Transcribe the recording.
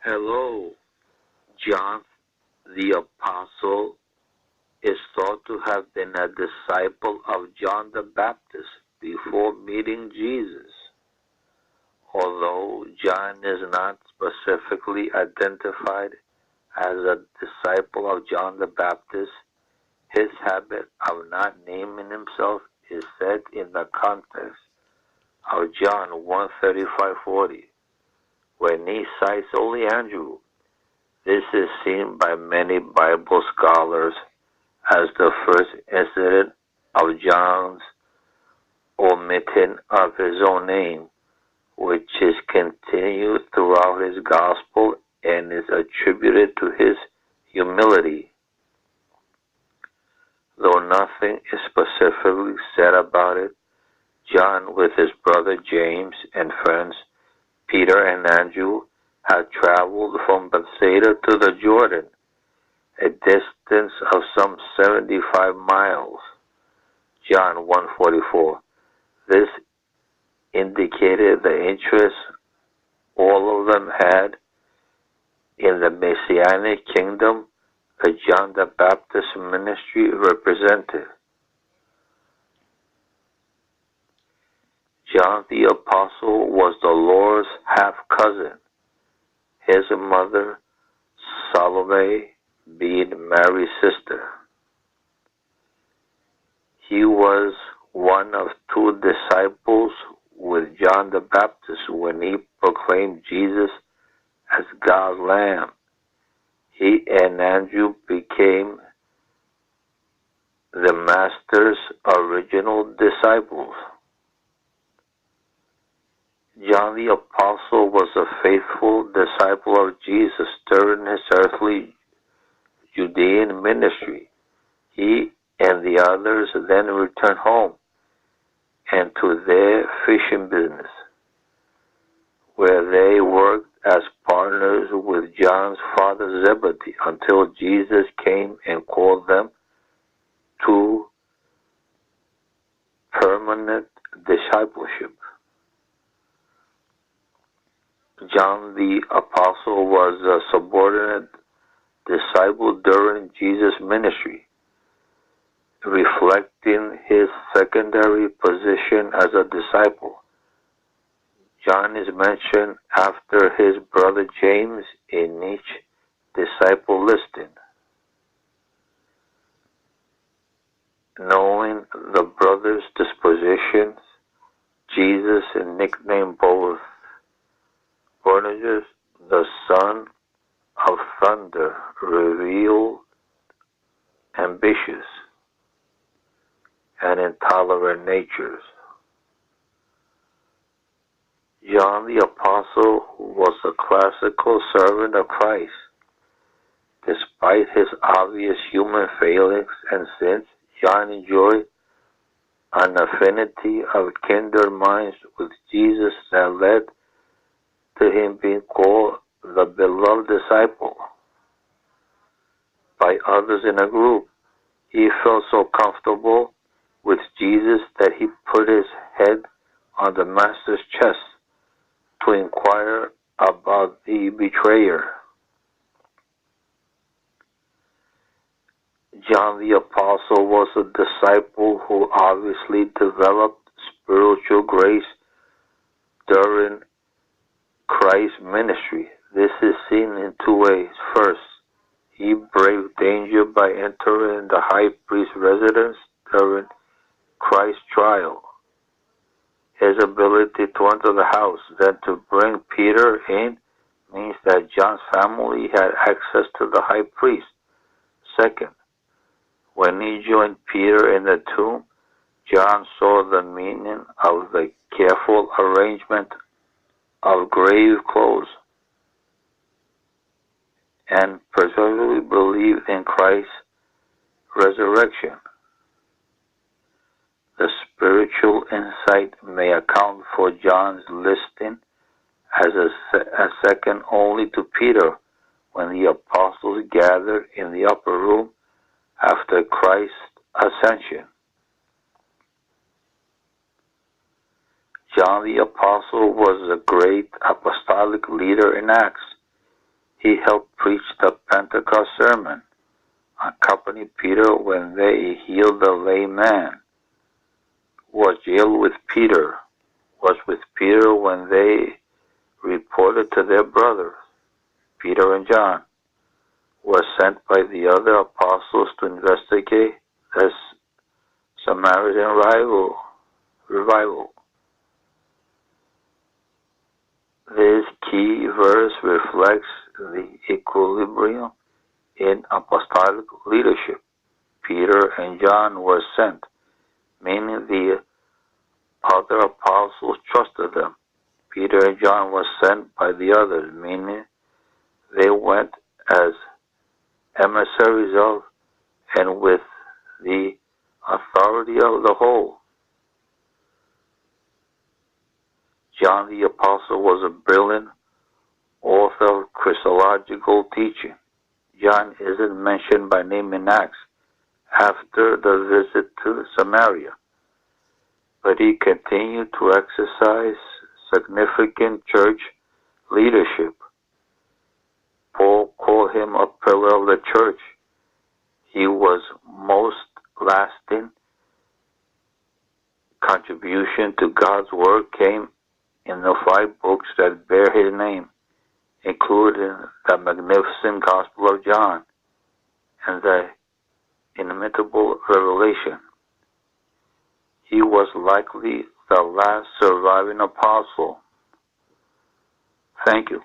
Hello. John the Apostle is thought to have been a disciple of John the Baptist before meeting Jesus. Although John is not specifically identified as a disciple of John the Baptist, his habit of not naming himself is said in the context of John 1:35-40, when he cites only Andrew. This is seen by many Bible scholars as the first incident of John's omitting of his own name, which is continued throughout his gospel and is attributed to his humility. Though nothing is specifically said about it, John, with his brother James and friends Peter and Andrew, had traveled from Bethsaida to the Jordan, a distance of some 75 miles. John 1:44. This indicated the interest all of them had in the Messianic kingdom that John the Baptist's ministry represented. John the Apostle was the Lord's half-cousin, his mother, Salome, being Mary's sister. He was one of two disciples with John the Baptist when he proclaimed Jesus as God's Lamb. He and Andrew became the Master's original disciples. John the Apostle was a faithful disciple of Jesus during his earthly Judean ministry. He and the others then returned home and to their fishing business, where they worked as partners with John's father Zebedee until Jesus came and called them to permanent discipleship. John the Apostle was a subordinate disciple during Jesus' ministry, reflecting his secondary position as a disciple. John is mentioned after his brother James in each disciple listing. Knowing the brothers' dispositions, Jesus nicknamed both Boanerges the son of thunder, revealed, ambitious, and intolerant natures. John the Apostle was a classical servant of Christ. Despite his obvious human failings and sins, John enjoyed an affinity of kindred minds with Jesus that led to him being called the beloved disciple by others in a group. He felt so comfortable with Jesus that he put his head on the Master's chest to inquire about the betrayer. John the Apostle was a disciple who obviously developed spiritual grace during Christ's ministry. This is seen in two ways. First, he braved danger by entering the high priest's residence during Christ's trial. His ability to enter the house, then to bring Peter in, means that John's family had access to the high priest. Second, when he joined Peter in the tomb, John saw the meaning of the careful arrangement of grave clothes and persistently believed in Christ's resurrection. The spiritual insight may account for John's listing as second only to Peter when the apostles gathered in the upper room after Christ's ascension. John the Apostle was a great apostolic leader in Acts. He helped preach the Pentecost sermon, accompanied Peter when they healed the lame man, was jailed with Peter, was with Peter when they reported to their brothers, Peter and John, was sent by the other apostles to investigate the Samaritan revival. This key verse reflects the equilibrium in apostolic leadership. Peter and John were sent, meaning the other apostles trusted them. Peter and John were sent by the others, meaning they went as emissaries of and with the authority of the whole. John the Apostle was a brilliant author of Christological teaching. John isn't mentioned by name in Acts after the visit to Samaria, but he continued to exercise significant church leadership. Paul called him a pillar of the church. He was most lasting contribution to God's word came in the 5 books that bear his name, including the magnificent Gospel of John and the inimitable Revelation. He was likely the last surviving apostle. Thank you.